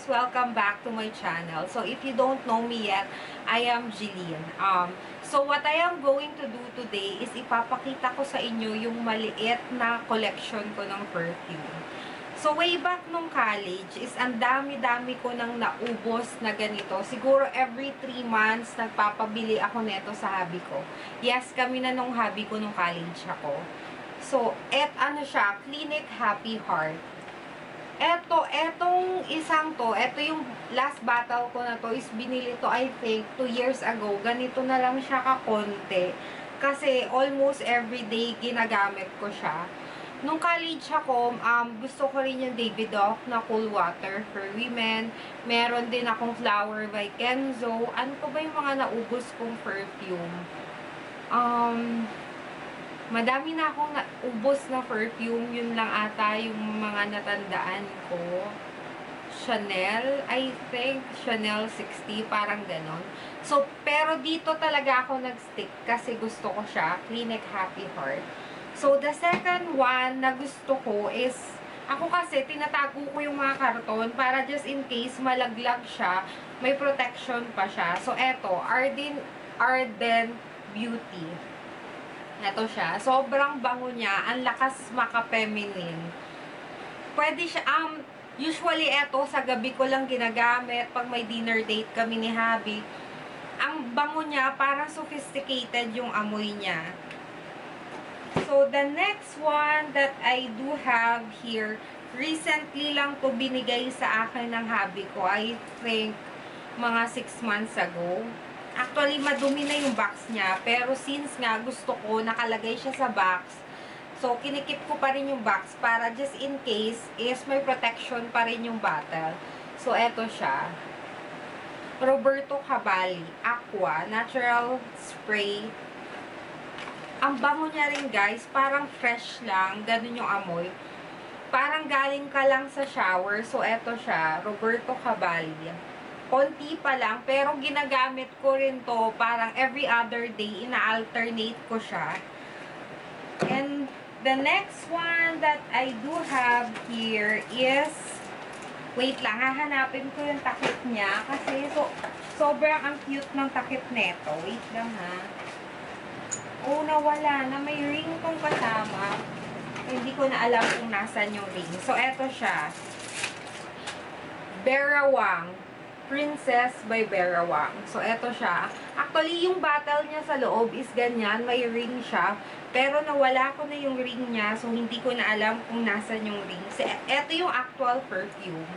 guys! Welcome back to my channel. So if you don't know me yet, I am Jillian. So what I am going to do today is ipapakita ko sa inyo yung maliit na collection ko ng perfume. So way back nung college is ang dami-dami ko nang naubos na ganito. Siguro every 3 months nagpapabili ako neto sa hubby ko. Yes, kami na nung hubby ko nung college ako. So, ano siya, Clinique Happy Heart. Etong isang to, eto yung last bottle ko na to is binili to I think 2 years ago. Ganito na lang siya kakonte. Kasi almost everyday ginagamit ko siya. Nung college ako, gusto ko rin yung Davidoff na Cool Water for Women. Meron din akong Flower by Kenzo. Ano pa ba yung mga naubos kong perfume? Madami na akong naubos na perfume. Yun lang ata yung mga natandaan ko. Chanel, I think. Chanel 60, parang ganon. So, pero dito talaga ako nag-stick kasi gusto ko siya. Clinique Happy Heart. So, the second one na gusto ko is, ako kasi, tinatago ko yung mga karton para just in case malaglag siya, may protection pa siya. So, eto, Arden Beauty. Ito siya. Sobrang bango niya. Ang lakas maka-feminine. Pwede siya, usually ito, sa gabi ko lang ginagamit pag may dinner date kami ni hubby. Ang bango niya, parang sophisticated yung amoy niya. So, the next one that I do have here, recently lang to binigay sa akin ng hubby ko. I think, mga 6 months ago. Actually, madumi na yung box niya. Pero since nga gusto ko, nakalagay siya sa box. So, kinikip ko pa rin yung box para just in case is may protection pa rin yung bottle. So, eto siya. Roberto Cavalli Aqua Natural Spray. Ang bango niya rin guys. Parang fresh lang. Ganun yung amoy. Parang galing ka lang sa shower. So, eto siya. Roberto Cavalli. Konti pa lang, pero ginagamit ko rin to parang every other day, ina-alternate ko siya. And the next one that I do have here is, wait lang, hahanapin ko yung takip niya kasi sobrang ang cute ng takip neto. Wait lang ha. Oh, nawala na. May ring tong kasama. Hindi ko na alam kung nasan yung ring. So, eto siya. Vera Wang. Princess by Vera Wang. So, eto siya. Actually, yung bottle niya sa loob is ganyan. May ring siya. Pero nawala ko na yung ring niya. So, hindi ko na alam kung nasan yung ring. So, eto yung actual perfume.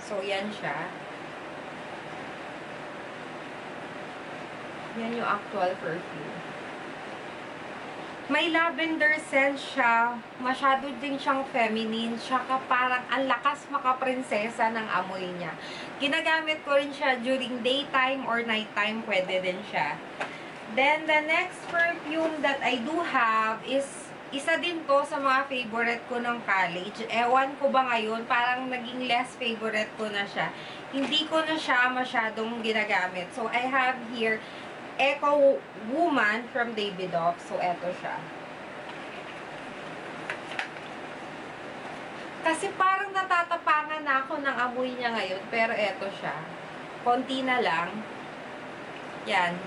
So, yan siya. Yan yung actual perfume. May lavender scent siya. Masyado din siyang feminine. Tsaka parang ang lakas makaprinsesa ng amoy niya. Ginagamit ko rin siya during daytime or nighttime. Pwede din siya. Then, the next perfume that I do have is, isa din to sa mga favorite ko ng college. Ewan ko ba ngayon, parang naging less favorite ko na siya. Hindi ko na siya masyadong ginagamit. So, I have here Echo Woman from Davidoff. So, eto siya. Kasi parang natatapangan na ako ng amoy niya ngayon. Pero eto siya. Konti na lang. Yan.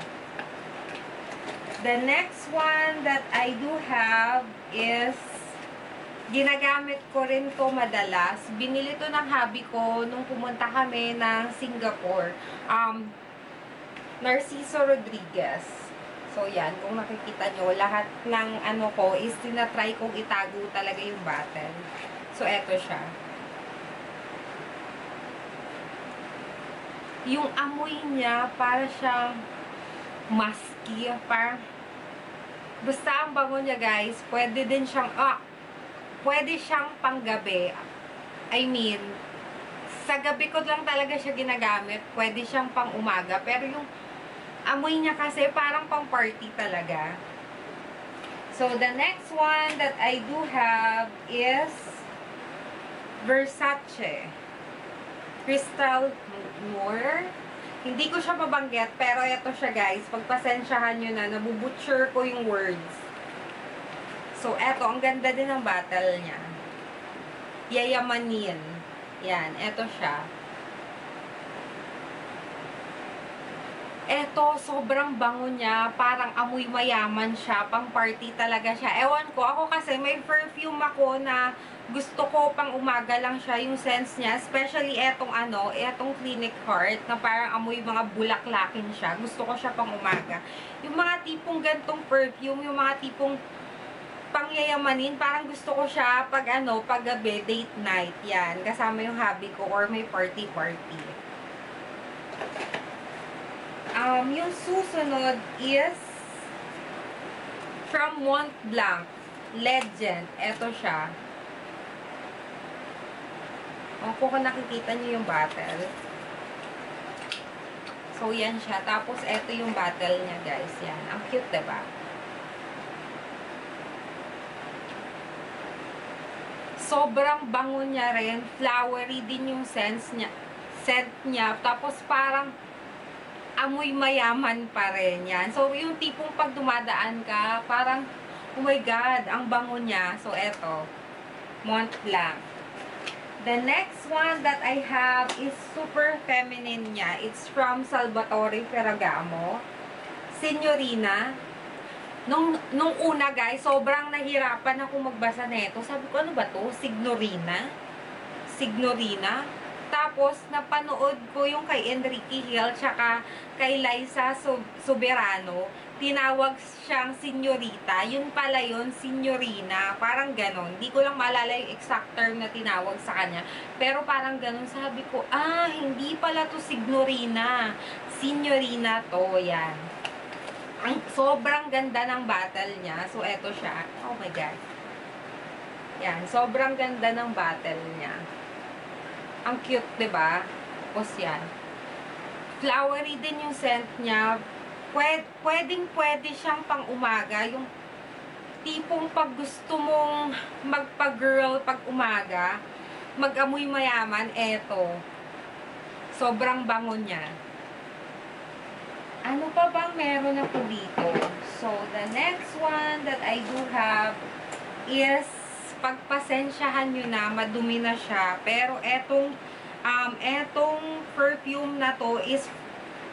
The next one that I do have is, ginagamit ko rin to madalas. Binili to ng hubby ko nung pumunta kami ng Singapore. Narciso Rodriguez. So, yan. Kung nakikita nyo, lahat ng ano ko is tinatry kong itago talaga yung bottle. So, eto siya. Yung amoy niya, para siyang musky. Basta ang bango niya, guys. Pwede din siyang, pwede siyang panggabi. I mean, sa gabi ko lang talaga siya ginagamit. Pwede siyang pang umaga. Pero yung amoy niya kasi parang pang party talaga. So, the next one that I do have is Versace Crystal Noir. Hindi ko siya mabanggit, pero ito siya guys. Pagpasensyahan nyo na, nabubutcher ko yung words. So, eto, ang ganda din ng bottle niya. Yayamanin. Yan, eto siya. Eto, sobrang bango niya. Parang amoy mayaman siya. Pang party talaga siya. Ewan ko, ako kasi may perfume ako na gusto ko pang umaga lang siya, yung scents niya. Especially etong etong Clinique Heart, na parang amoy mga bulaklakin siya. Gusto ko siya pang umaga. Yung mga tipong gantong perfume, yung mga tipong pangyayamanin, parang gusto ko siya pag pag gabi, date night. Yan, kasama yung hubby ko or may party-party. Yung susunod is from Mont Blanc Legend. Ito siya. Kung nakikita niyo yung bottle. So, yan siya. Tapos, ito yung bottle niya, guys. Yan. Ang cute, diba? Sobrang bango niya rin. Flowery din yung scent niya. Tapos, parang amoy mayaman pa rin yan. So, yung tipong pag dumadaan ka, parang, oh my God, ang bango niya. So, eto, Mont Blanc. The next one that I have is super feminine niya. It's from Salvatore Ferragamo. Signorina. Nung una, guys, sobrang nahirapan ako magbasa nito. Sabi ko, ano ba to? Signorina? Signorina? Tapos, napanood ko yung kay Enrique Hill tsaka kay Liza Soberano. Tinawag siyang senyorita. Yun pala yun, signorina. Parang ganon. Hindi ko lang maalala yung exact term na tinawag sa kanya. Pero parang ganon. Sabi ko, hindi pala to signorina. Signorina to. Yan. Ang sobrang ganda ng bottle niya. So, eto siya. Oh my God. Yan. Sobrang ganda ng bottle niya. Ang cute, diba? Tapos yan. Flowery din yung scent niya. Pwedeng-pwede siyang pang umaga. Yung tipong pag gusto mong magpa-girl pag umaga, mag-amoy mayaman, eto. Sobrang bango niya. Ano pa bang meron ako dito? So, the next one that I do have is pagpasensyahan nyo na, madumi na siya. Pero etong perfume na to is,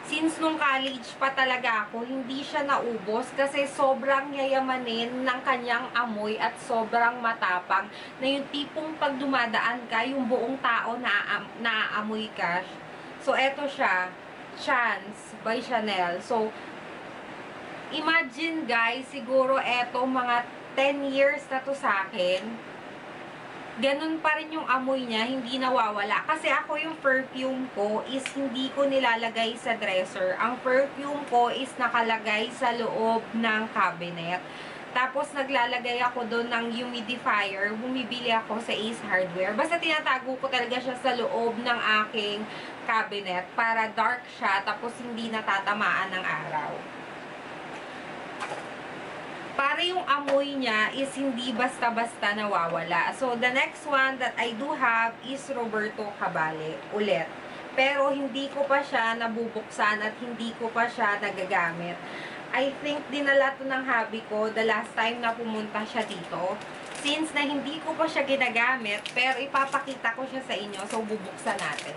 since nung college pa talaga ako, hindi siya naubos kasi sobrang yayamanin ng kanyang amoy at sobrang matapang na yung tipong pag dumadaan ka, yung buong tao naaamoy ka. So, eto siya, Chance by Chanel. So, imagine guys, siguro eto mga 10 years na to sa akin, ganun pa rin yung amoy niya, hindi nawawala. Kasi ako yung perfume ko is hindi ko nilalagay sa dresser. Ang perfume ko is nakalagay sa loob ng cabinet. Tapos naglalagay ako doon ng humidifier. Bumibili ako sa Ace Hardware. Basta tinatago ko talaga siya sa loob ng aking cabinet para dark siya tapos hindi natatamaan ng araw. Para yung amoy niya is hindi basta-basta nawawala. So, the next one that I do have is Roberto Cavalli ulit. Pero, hindi ko pa siya nabubuksan at hindi ko pa siya nagagamit. I think dinala to ng hubby ko the last time na pumunta siya dito. Since na hindi ko pa siya ginagamit, pero ipapakita ko siya sa inyo. So, bubuksan natin.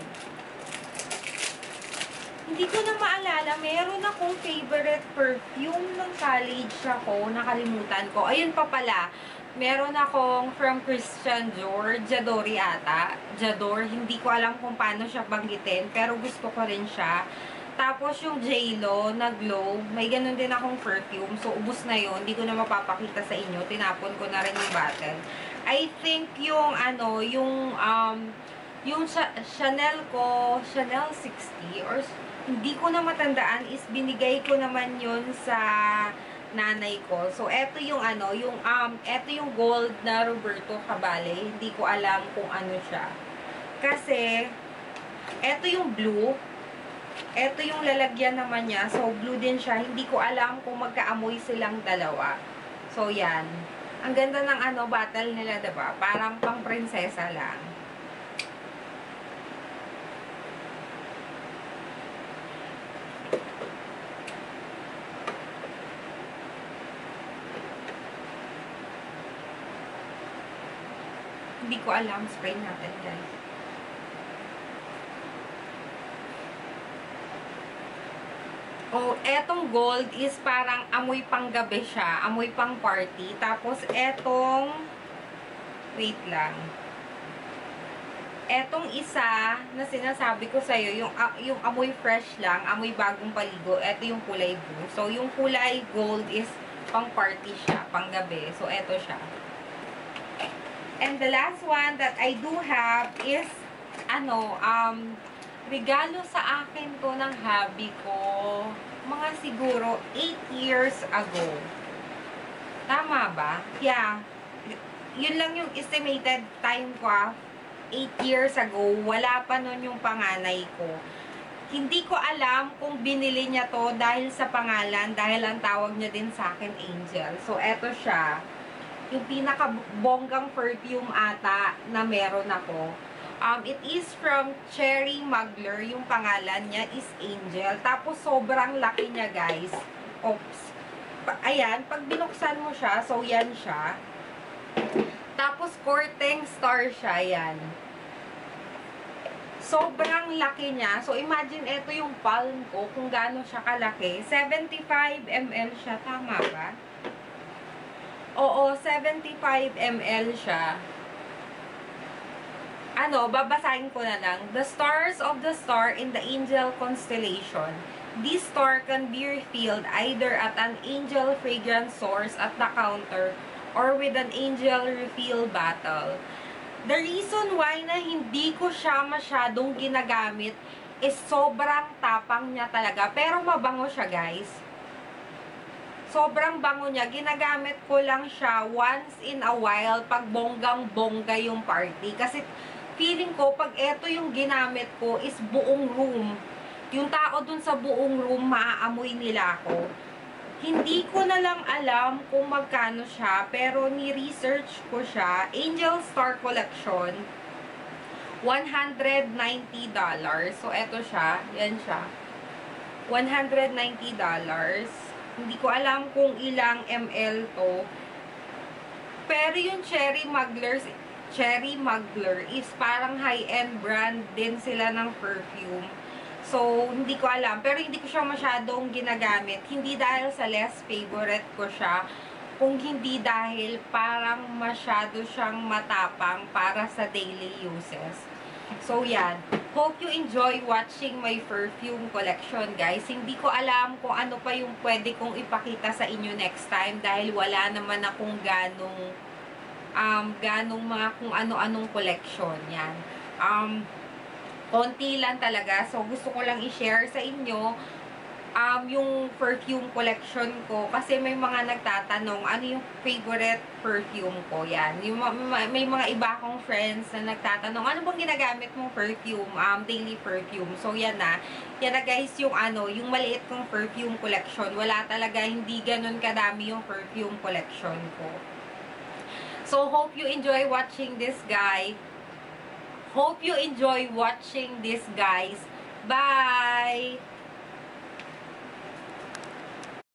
Hindi ko na maalala, meron akong favorite perfume ng college ako, nakalimutan ko. Ayun pa pala, meron akong from Christian Dior, J'adore ata. J'adore, hindi ko alam kung paano siya banggitin, pero gusto ko rin siya. Tapos yung J.Lo na Glow, may ganun din akong perfume. So, ubus na yun, hindi ko na mapapakita sa inyo. Tinapon ko na rin yung bottle. I think yung yung Chanel ko, Chanel 60 or hindi ko na matandaan is binigay ko naman yun sa nanay ko. So, eto yung eto yung gold na Roberto Cavalli. Hindi ko alam kung ano siya. Kasi, eto yung blue. Eto yung lalagyan naman niya. So, blue din siya. Hindi ko alam kung magkaamoy silang dalawa. So, yan. Ang ganda ng bottle nila, diba? Parang pang prinsesa lang. Hindi ko alam. Spray natin, guys. Oh, etong gold is parang amoy panggabi siya. Amoy pang party. Tapos, etong, wait lang. Etong isa na sinasabi ko sa'yo, yung amoy fresh lang, amoy bagong paligo, eto yung kulay blue. So, yung kulay gold is pang party siya, pang gabi. So, eto siya. And the last one that I do have is, regalo sa akin to ng hubby ko, mga siguro 8 years ago. Tama ba? Yeah. Yun lang yung estimated time ko, 8 years ago, wala pa nun yung panganay ko. Hindi ko alam kung binili niya to dahil sa pangalan, dahil ang tawag niya din sa akin, Angel. So, eto siya. Yung pinaka-bonggang perfume ata na meron ako. It is from Cherry Mugler. Yung pangalan niya is Angel. Tapos, sobrang laki niya, guys. Oops. Ayan, pag binuksan mo siya, so yan siya. Tapos, courting star siya, yan. Sobrang laki niya. So, imagine, ito yung palm ko, kung gaano siya kalaki. 75 ml siya, tama ba? Oo, 75 ml siya. Babasahin ko na lang. The stars of the star in the angel constellation. This star can be refilled either at an angel fragrance source at the counter or with an angel refill bottle. The reason why na hindi ko siya masyadong ginagamit is sobrang tapang niya talaga. Pero mabango siya, guys. Sobrang bango niya. Ginagamit ko lang siya once in a while pag bonggang-bongga yung party. Kasi feeling ko, pag eto yung ginamit ko is buong room. Yung tao dun sa buong room, maaamoy nila ako. Hindi ko na lang alam kung magkano siya, pero ni-research ko siya. Angel Star Collection, $190. So, eto siya. Yan siya. $190. Hindi ko alam kung ilang ml to. Pero yung Cherry Mugler is parang high-end brand din sila ng perfume. So, hindi ko alam. Pero hindi ko siya masyadong ginagamit. Hindi dahil sa less favorite ko siya. Kung hindi dahil parang masyado siyang matapang para sa daily uses. So, yan. Hope you enjoy watching my perfume collection, guys. Hindi ko alam kung ano pa yung pwede kong ipakita sa inyo next time. Dahil wala naman akong ganong mga kung ano-anong collection. Yan. Konti lang talaga. So, gusto ko lang i-share sa inyo yung perfume collection ko. Kasi may mga nagtatanong, ano yung favorite perfume ko? Yan. May mga iba akong friends na nagtatanong, ano bang ginagamit mong perfume? Daily perfume. So, yan na. Yan na, guys, yung yung maliit kong perfume collection. Wala talaga, hindi ganun kadami yung perfume collection ko. So, hope you enjoy watching this, guys. Hope you enjoy watching this, guys. Bye!